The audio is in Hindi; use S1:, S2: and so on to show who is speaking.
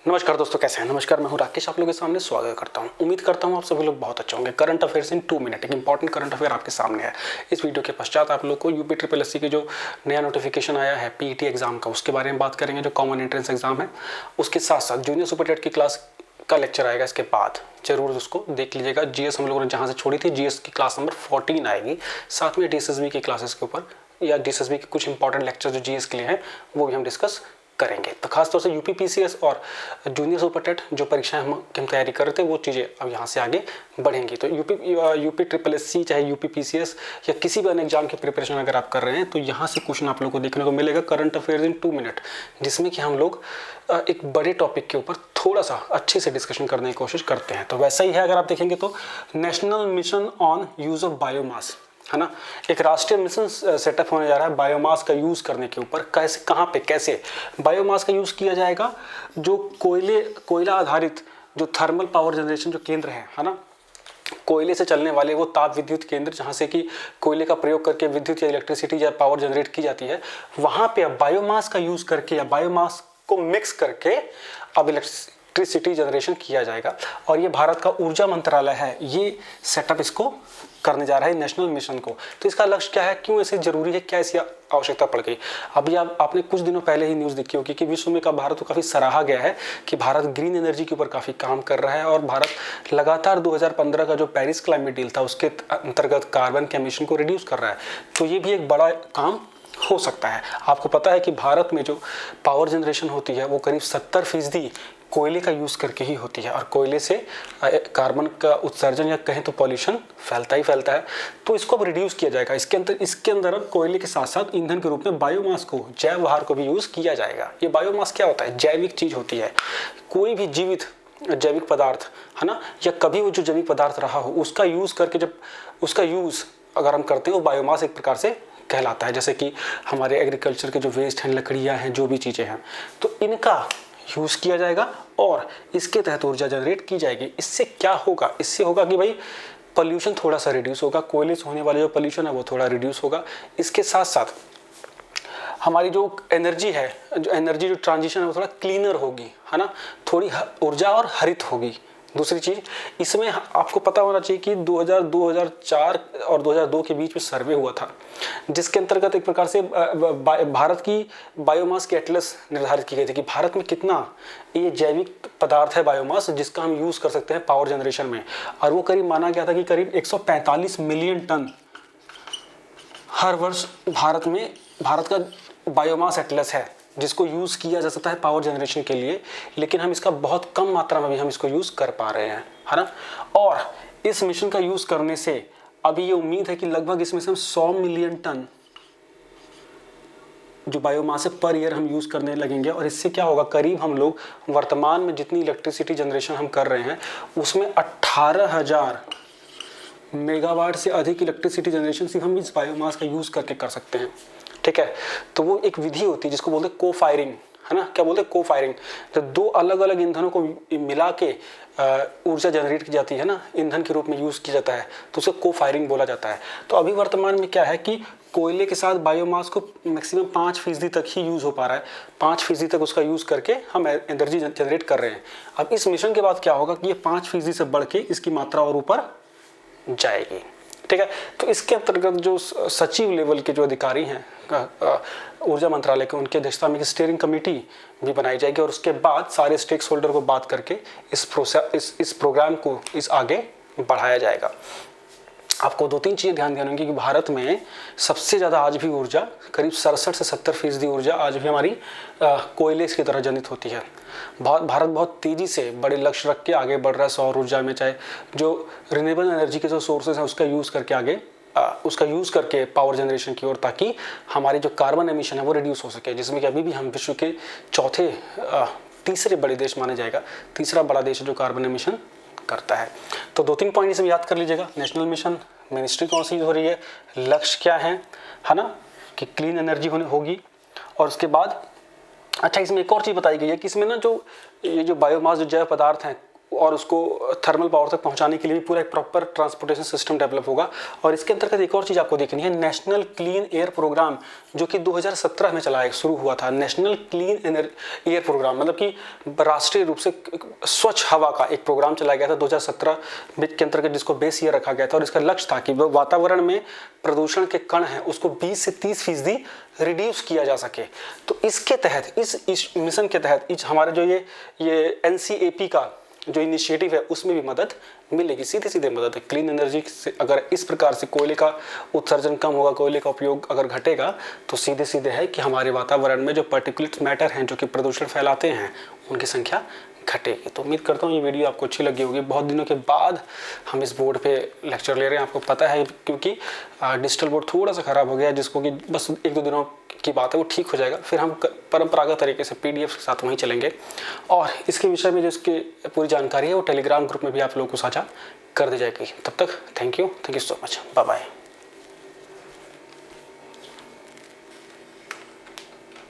S1: नमस्कार दोस्तों, कैसे हैं? नमस्कार, मैं हूं राकेश, आप लोगों के सामने स्वागत करता हूं। उम्मीद करता हूं आप सभी लोग बहुत अच्छे होंगे। करंट अफेयर्स इन 2 मिनट, एक इंपॉर्टेंट करंट अफेयर आपके सामने है। इस वीडियो के पश्चात आप लोग को यूपी ट्रिपल एससी के जो नया नोटिफिकेशन आया है पीईटी एग्जाम का, उसके बारे में बात करेंगे, जो कॉमन एंट्रेंस एग्जाम है। उसके साथ साथ जूनियर सुपर टेट की क्लास का लेक्चर आएगा, इसके बाद जरूर उसको देख लीजिएगा। जीएस हम लोगों ने जहाँ से छोड़ी थी, जीएस की क्लास नंबर 14 आएगी। साथ में डीएसएसबी की क्लासेस के ऊपर या डीएसएसबी के कुछ इंपॉर्टेंट लेक्चर जो जीएस के लिए हैं वो भी हम डिस्कस करेंगे। तो खासतौर से यूपी पीसीएस और जूनियर सुपर टेट जो परीक्षाएं हम तैयारी कर रहे थे, वो चीज़ें अब यहाँ से आगे बढ़ेंगी। तो यूपी ट्रिपल एससी, चाहे यूपी पीसीएस या किसी भी अन्य एग्जाम की प्रिपरेशन अगर आप कर रहे हैं, तो यहाँ से क्वेश्चन आप लोगों को देखने को मिलेगा करंट अफेयर्स इन 2 मिनट, जिसमें कि हम लोग एक बड़े टॉपिक के ऊपर थोड़ा सा अच्छे से डिस्कशन करने की कोशिश करते हैं। तो वैसा ही है, अगर आप देखेंगे तो national mission on use of biomass, है ना, एक राष्ट्रीय मिशन सेटअप होने जा रहा है बायोमास का यूज करने के ऊपर। कैसे, कहाँ पे, कैसे बायोमास का यूज किया जाएगा? जो कोयला आधारित जो थर्मल पावर जनरेशन जो केंद्र है ना, कोयले से चलने वाले वो ताप विद्युत केंद्र, जहाँ से कि कोयले का प्रयोग करके विद्युत या इलेक्ट्रिसिटी या पावर जनरेट की जाती है, वहाँ पे अब बायोमास का यूज करके या बायोमास को मिक्स करके अब इलेक्ट्रिसिटी जनरेशन किया जाएगा। और ये भारत का ऊर्जा मंत्रालय है, ये सेटअप इसको करने जा रहा है, नेशनल मिशन को। तो इसका लक्ष्य क्या है, क्यों ऐसे जरूरी है, क्या इसकी आवश्यकता पड़ गई? अभी आपने कुछ दिनों पहले ही न्यूज़ देखी होगी कि विश्व में का भारत को काफ़ी सराहा गया है कि भारत ग्रीन एनर्जी के ऊपर काफ़ी काम कर रहा है, और भारत लगातार 2015 का जो पेरिस क्लाइमेट डील था उसके अंतर्गत कार्बन के एमिशन को रिड्यूस कर रहा है। तो ये भी एक बड़ा काम हो सकता है। आपको पता है कि भारत में जो पावर जनरेशन होती है वो करीब 70% कोयले का यूज़ करके ही होती है, और कोयले से कार्बन का उत्सर्जन या कहें तो पॉल्यूशन फैलता ही फैलता है। तो इसको अब रिड्यूस किया जाएगा। इसके अंदर अब कोयले के साथ साथ ईंधन के रूप में बायोमास को, जैव भार को भी यूज़ किया जाएगा। ये बायोमास क्या होता है? जैविक चीज़ होती है। कोई भी जीवित जैविक पदार्थ, है ना, या कभी वो जो जैविक पदार्थ रहा हो, उसका यूज़ करके जब उसका यूज़ अगर हम करते हैं, वो बायोमास एक प्रकार से कहलाता है। जैसे कि हमारे एग्रीकल्चर के जो वेस्ट हैं, लकड़ियाँ हैं, जो भी चीज़ें हैं, तो इनका यूज़ किया जाएगा और इसके तहत ऊर्जा जनरेट की जाएगी। इससे क्या होगा? इससे होगा कि भाई पोल्यूशन थोड़ा सा रिड्यूस होगा, कोयले से होने वाले जो पोल्यूशन है वो थोड़ा रिड्यूस होगा। इसके साथ साथ हमारी जो एनर्जी है, जो ट्रांजिशन है वो थोड़ा क्लीनर होगी, है ना, थोड़ी ऊर्जा और हरित होगी। दूसरी चीज़, इसमें आपको पता होना चाहिए कि 2004 और 2002 के बीच में सर्वे हुआ था, जिसके अंतर्गत एक प्रकार से भारत की बायोमास की एटलस निर्धारित की गई थी कि भारत में कितना ये जैविक पदार्थ है बायोमास, जिसका हम यूज़ कर सकते हैं पावर जनरेशन में। और वो करीब माना गया था कि करीब 145 मिलियन टन हर वर्ष भारत का बायोमास एटलस है, जिसको यूज़ किया जा सकता है पावर जनरेशन के लिए। लेकिन हम इसका बहुत कम मात्रा में भी हम इसको यूज़ कर पा रहे हैं, है ना। और इस मिशन का यूज़ करने से अभी ये उम्मीद है कि लगभग इसमें से हम 100 मिलियन टन जो बायोमास है पर ईयर हम यूज़ करने लगेंगे। और इससे क्या होगा, करीब हम लोग वर्तमान में जितनी इलेक्ट्रिसिटी जनरेशन हम कर रहे हैं उसमें 18,000 मेगावाट से अधिक इलेक्ट्रिसिटी जनरेशन सिर्फ हम इस बायोमास का यूज़ करके कर सकते हैं। ठीक है, तो वो एक विधि होती है जिसको बोलते हैं को फायरिंग, है ना। क्या बोलते हैं? को फायरिंग। तो दो अलग अलग ईंधनों को मिला के ऊर्जा जनरेट की जाती है ना, ईंधन के रूप में यूज़ किया जाता है, तो उसे को फायरिंग बोला जाता है। तो अभी वर्तमान में क्या है कि कोयले के साथ बायोमास को मैक्सिमम 5% तक ही यूज़ हो पा रहा है। 5% तक उसका यूज़ करके हम एनर्जी जनरेट कर रहे हैं। अब इस मिशन के बाद क्या होगा कि ये 5% से बढ़ के इसकी मात्रा और ऊपर जाएगी। ठीक है, तो इसके अंतर्गत जो सचिव लेवल के जो अधिकारी हैं ऊर्जा मंत्रालय के, उनकी अध्यक्षता में एक स्टीयरिंग कमेटी भी बनाई जाएगी, और उसके बाद सारे स्टेक होल्डर को बात करके इस प्रोग्राम को आगे बढ़ाया जाएगा। आपको 2-3 चीज़ें ध्यान देनी होंगी कि भारत में सबसे ज़्यादा आज भी ऊर्जा, करीब 67 से 70% ऊर्जा आज भी हमारी कोयले की तरह जनित होती है। भारत बहुत तेज़ी से बड़े लक्ष्य रख के आगे बढ़ रहा है सौर ऊर्जा में, चाहे जो रिन्यूएबल एनर्जी के जो सोर्सेज हैं उसका यूज़ करके पावर जनरेशन की ओर, ताकि हमारी जो कार्बन एमिशन है वो रिड्यूस हो सके, जिसमें कि अभी भी हम विश्व के तीसरे बड़े देश माने जाएगा, तीसरा बड़ा देश है जो कार्बन एमिशन करता है। तो 2-3 पॉइंट इसमें याद कर लीजिएगा। नेशनल मिशन, मिनिस्ट्री कौन सी हो रही है, लक्ष्य क्या है ना, कि क्लीन एनर्जी होगी। और उसके बाद अच्छा, इसमें एक और चीज़ बताई गई है कि इसमें ना जो बायोमास जो जैव पदार्थ हैं और उसको थर्मल पावर तक पहुंचाने के लिए भी पूरा एक प्रॉपर ट्रांसपोर्टेशन सिस्टम डेवलप होगा। और इसके अंतर्गत एक और चीज़ आपको देखनी है, नेशनल क्लीन एयर प्रोग्राम जो कि 2017 में चलाया शुरू हुआ था। नेशनल क्लीन एयर प्रोग्राम मतलब कि राष्ट्रीय रूप से स्वच्छ हवा का एक प्रोग्राम चलाया गया था 2017 के अंतर्गत, जिसको बेस ईयर रखा गया था। और इसका लक्ष्य था कि वो वातावरण में प्रदूषण के कण हैं उसको 20 से 30% रिड्यूस किया जा सके। तो इसके तहत, इस मिशन के तहत हमारे जो ये NCAP का जो इनिशिएटिव है उसमें भी मदद मिलेगी, सीधे सीधे मदद है। क्लीन एनर्जी से अगर इस प्रकार से कोयले का उत्सर्जन कम होगा, कोयले का उपयोग अगर घटेगा, तो सीधे सीधे है कि हमारे वातावरण में जो पार्टिकुलेट मैटर हैं जो कि प्रदूषण फैलाते हैं उनकी संख्या घटेगी। तो उम्मीद करता हूँ ये वीडियो आपको अच्छी लगी होगी। बहुत दिनों के बाद हम इस बोर्ड पे लेक्चर ले रहे हैं, आपको पता है, क्योंकि डिजिटल बोर्ड थोड़ा सा ख़राब हो गया, जिसको कि बस 1-2 दिनों की बात है, वो ठीक हो जाएगा। फिर हम परंपरागत तरीके से PDF के साथ वहीं चलेंगे। और इसके विषय में जो इसकी पूरी जानकारी है वो टेलीग्राम ग्रुप में भी आप लोगों को साझा कर दी जाएगी। तब तक thank you so much, bye bye.